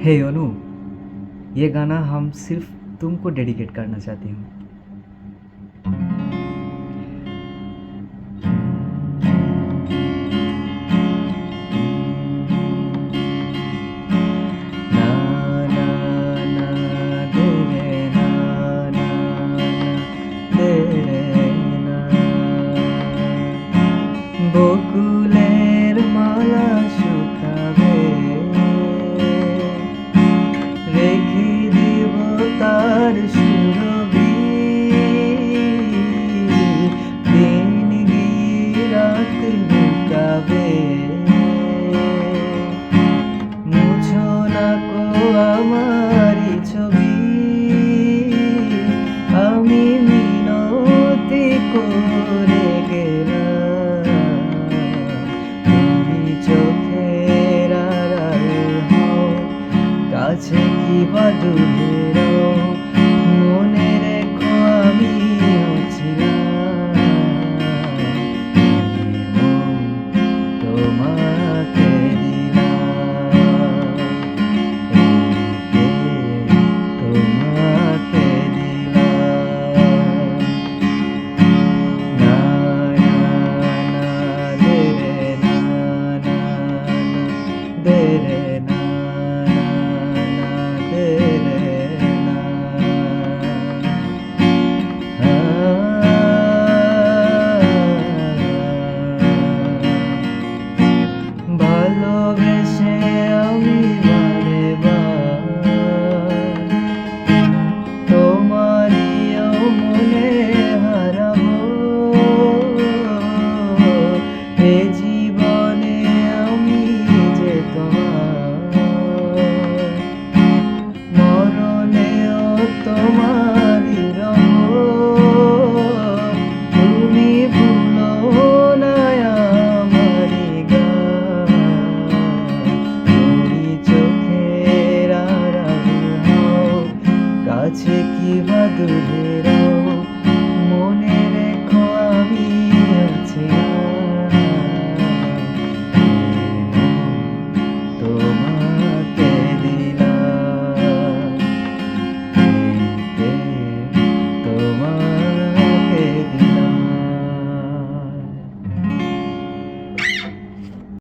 हे अनु, ये गाना हम सिर्फ तुमको डेडिकेट करना चाहती हूँ। ना ना ना दे रे ना ना ना दे रे না বকুলের মালা শুকাবে রেখে দিব তার সুরভি দিন গিয়ে রাত লুকাবে মুছো না কো আমারি ছবি আমি মিনতি করে গেলাম তুমি চোখের আড়াল হও কাছে কি বা দূরে